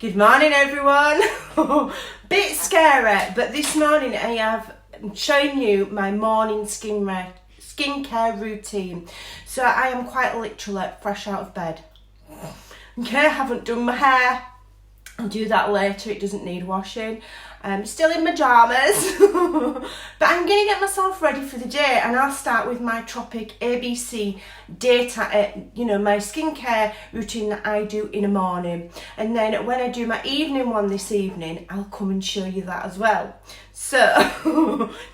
Good morning, everyone. Bit scary, but this morning I have shown you my morning skincare routine. So I am quite literally fresh out of bed. Okay, I haven't done my hair. I'll do that later, it doesn't need washing. Still in pyjamas, but I'm going to get myself ready for the day, and I'll start with my Tropic ABC my skincare routine that I do in the morning. And then when I do my evening one this evening, I'll come and show you that as well. So,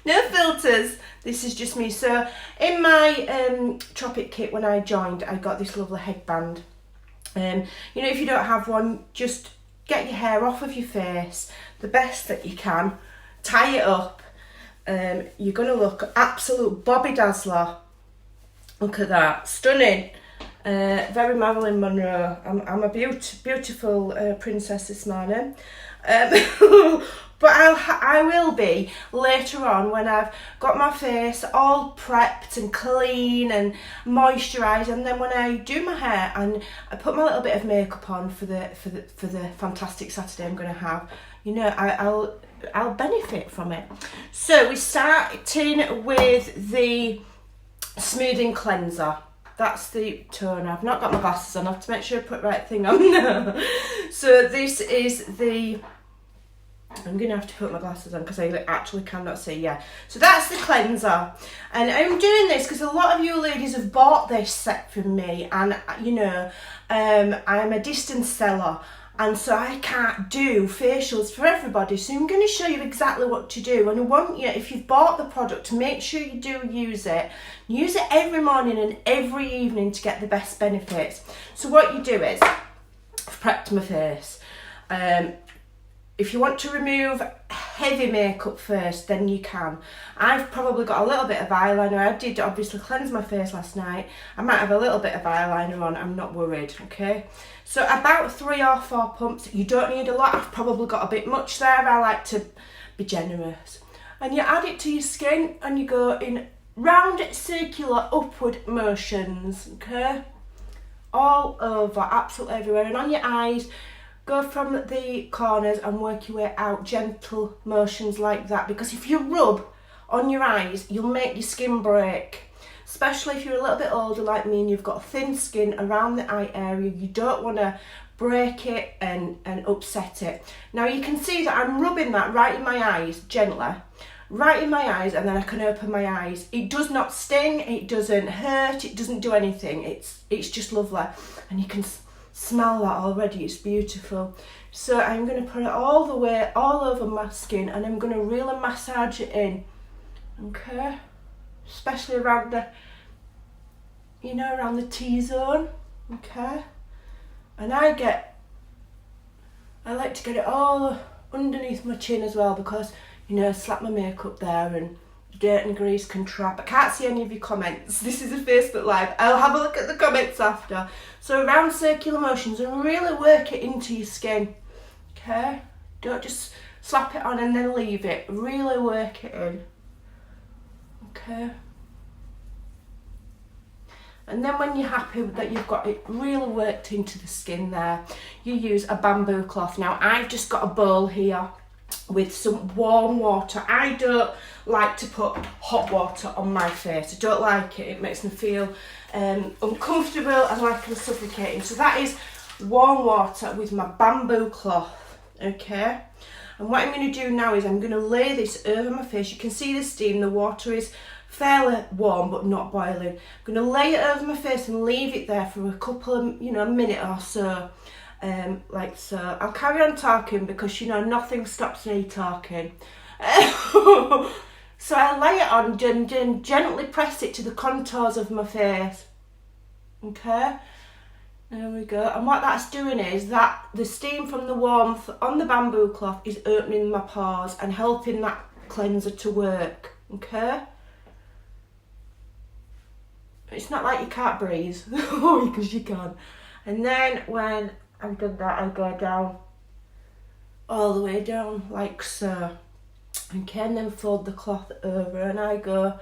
no filters, this is just me. So, in my Tropic kit when I joined, I got this lovely headband. If you don't have one, just get your hair off of your face the best that you can, tie it up. You're going to look absolute Bobby Dazzler. Look at that, stunning. Very Marilyn Monroe. I'm a beautiful princess this morning. But I will be later on when I've got my face all prepped and clean and moisturised, and then when I do my hair and I put my little bit of makeup on for the fantastic Saturday I'm going to have, I'll benefit from it. So we're starting with the smoothing cleanser. That's the toner. I've not got my glasses on. I have to make sure I put the right thing on. So this is the... I'm going to have to put my glasses on because I actually cannot see, yeah. So that's the cleanser. And I'm doing this because a lot of you ladies have bought this set from me, and, I'm a distance seller, and so I can't do facials for everybody. So I'm going to show you exactly what to do. And I want you, if you've bought the product, to make sure you do use it. Use it every morning and every evening to get the best benefits. So what you do is, I've prepped my face. If you want to remove heavy makeup first, then you can. I've probably got a little bit of eyeliner. I did obviously cleanse my face last night. I might have a little bit of eyeliner on. I'm not worried, okay? So about 3 or 4 pumps. You don't need a lot. I've probably got a bit much there. I like to be generous. And you add it to your skin and you go in round circular upward motions, okay? All over, absolutely everywhere. And on your eyes, go from the corners and work your way out, gentle motions like that, because if you rub on your eyes, you'll make your skin break. Especially if you're a little bit older like me and you've got thin skin around the eye area, you don't want to break it and upset it. Now you can see that I'm rubbing that right in my eyes, gently, right in my eyes, and then I can open my eyes. It does not sting, it doesn't hurt, it doesn't do anything, it's just lovely. And you can smell that already, it's beautiful. So I'm going to put it all the way all over my skin, and I'm going to really massage it in, okay, especially around the around the T-zone, okay. And I like to get it all underneath my chin as well, because slap my makeup there and dirt and grease can trap. I can't see any of your comments. This is a Facebook Live. I'll have a look at the comments after. So around circular motions, and really work it into your skin. Okay? Don't just slap it on and then leave it. Really work it in. Okay? And then when you're happy that you've got it really worked into the skin there, you use a bamboo cloth. Now I've just got a bowl here with some warm water. I don't like to put hot water on my face. I don't like it. It makes me feel uncomfortable and like I'm suffocating. So that is warm water with my bamboo cloth, okay? And what I'm going to do now is I'm going to lay this over my face. You can see the steam. The water is fairly warm but not boiling. I'm going to lay it over my face and leave it there for a couple of, a minute or so. Like so. I'll carry on talking because nothing stops me talking. So I lay it on and gently press it to the contours of my face. Okay, there we go. And what that's doing is that the steam from the warmth on the bamboo cloth is opening my pores and helping that cleanser to work. Okay, it's not like you can't breathe because you can. And then when I've done that, I go down, all the way down, like so. Okay, and then fold the cloth over, and I go,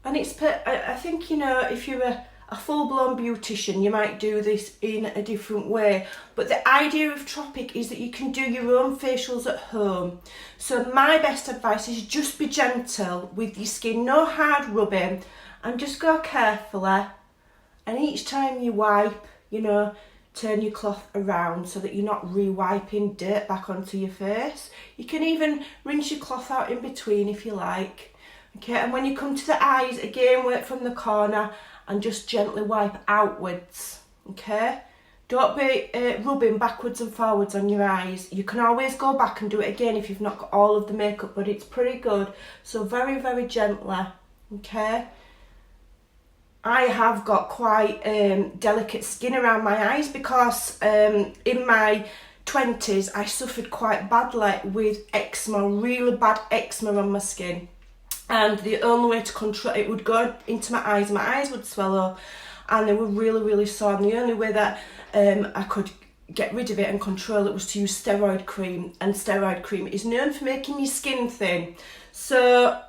and I think, if you're a a full-blown beautician, you might do this in a different way. But the idea of Tropic is that you can do your own facials at home. So my best advice is just be gentle with your skin, no hard rubbing, and just go carefully. And each time you wipe, you know, turn your cloth around so that you're not re-wiping dirt back onto your face. You can even rinse your cloth out in between if you like. Okay, and when you come to the eyes, again, work from the corner and just gently wipe outwards. Okay, don't be rubbing backwards and forwards on your eyes. You can always go back and do it again if you've not got all of the makeup, but it's pretty good. So very, very gently. Okay, I have got quite delicate skin around my eyes because in my 20s I suffered quite badly with eczema, really bad eczema on my skin. And the only way to control it would go into my eyes would swell up, and they were really, really sore. And the only way that I could get rid of it and control it was to use steroid cream, and steroid cream is known for making your skin thin. So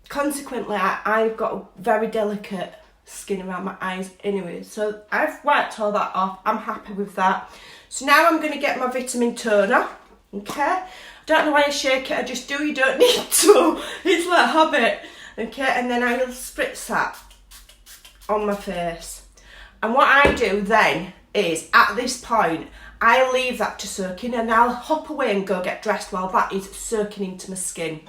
consequently, I've got very delicate skin around my eyes anyway. So I've wiped all that off. I'm happy with that. So now I'm going to get my vitamin toner. Okay. Don't know why I shake it, I just do, you don't need to. It's like habit. Okay, and then I'll spritz that on my face. And what I do then is, at this point, I leave that to soak in, and I'll hop away and go get dressed while that is soaking into my skin.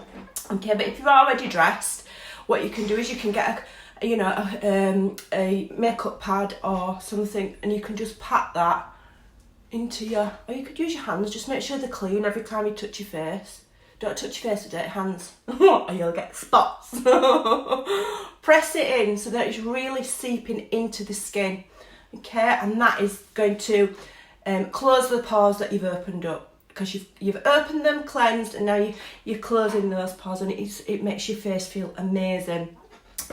Okay, but if you're already dressed, what you can do is you can get a makeup pad or something, and you can just pat that into your, or you could use your hands, just make sure they're clean every time you touch your face. Don't touch your face with dirty hands or you'll get spots. Press it in so that it's really seeping into the skin. Okay, and that is going to close the pores that you've opened up, because you've opened them, cleansed, and now you're closing those pores, and it makes your face feel amazing.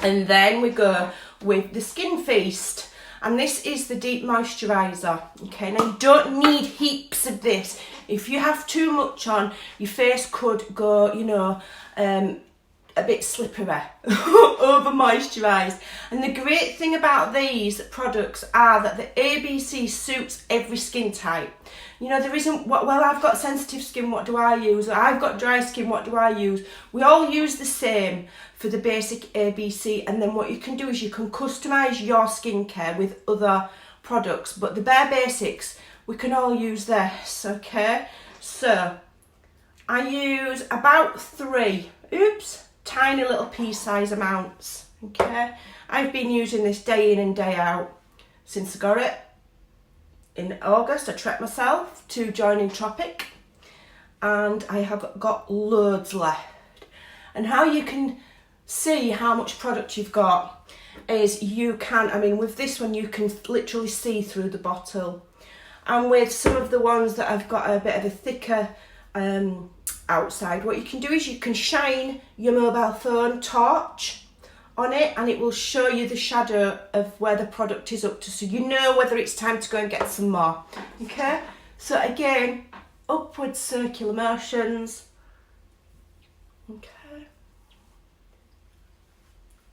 And then we go with the Skin Feast. And this is the deep moisturiser. Okay, now you don't need heaps of this. If you have too much on, your face could go, you know, a bit slippery, over moisturised. And the great thing about these products are that the ABC suits every skin type. You know, there isn't, well, I've got sensitive skin, what do I use? Or I've got dry skin, what do I use? We all use the same for the basic ABC, and then what you can do is you can customise your skincare with other products, but the bare basics, we can all use this, okay? So, I use about 3, tiny little pea-size amounts, okay? I've been using this day in and day out since I got it. In August, I treated myself to joining Tropic, and I have got loads left. And how you can see how much product you've got is you can, I mean, with this one you can literally see through the bottle. And with some of the ones that I've got a bit of a thicker outside, what you can do is you can shine your mobile phone torch on it, and it will show you the shadow of where the product is up to, so you know whether it's time to go and get some more. Okay, so again, upward circular motions. Okay,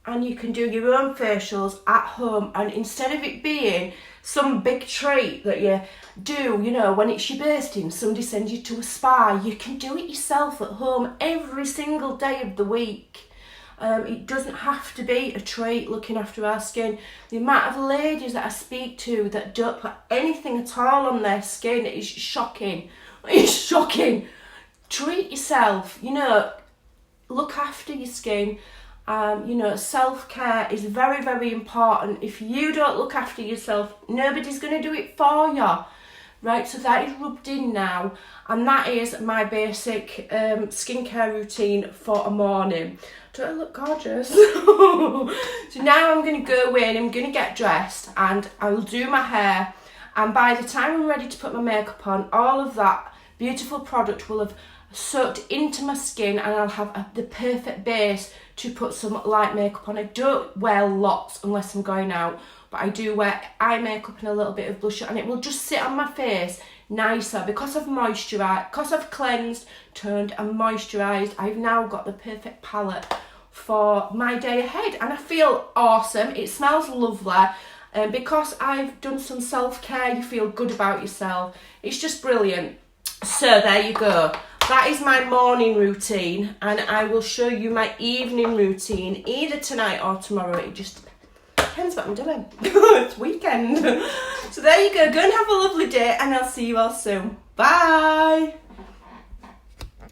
and you can do your own facials at home, and instead of it being some big treat that you do, you know, when it's your birthday, somebody sends you to a spa, you can do it yourself at home every single day of the week. It doesn't have to be a treat looking after our skin. The amount of ladies that I speak to that don't put anything at all on their skin is shocking. It's shocking. Treat yourself, you know, look after your skin. You know, self-care is very, very important. If you don't look after yourself, nobody's going to do it for you. Right, so that is rubbed in now, and that is my basic skincare routine for a morning. Do I look gorgeous? So now I'm going to go away and I'm going to get dressed, and I will do my hair, and by the time I'm ready to put my makeup on, all of that beautiful product will have soaked into my skin, and I'll have the perfect base to put some light makeup on. I don't wear lots unless I'm going out, but I do wear eye makeup and a little bit of blusher, and it will just sit on my face nicer because I've moisturised, because I've cleansed, toned and moisturised. I've now got the perfect palette for my day ahead, and I feel awesome. It smells lovely, because I've done some self-care, you feel good about yourself. It's just brilliant. So there you go. That is my morning routine, and I will show you my evening routine either tonight or tomorrow. It just depends what I'm doing. It's weekend. So there you go. Go and have a lovely day, and I'll see you all soon. Bye.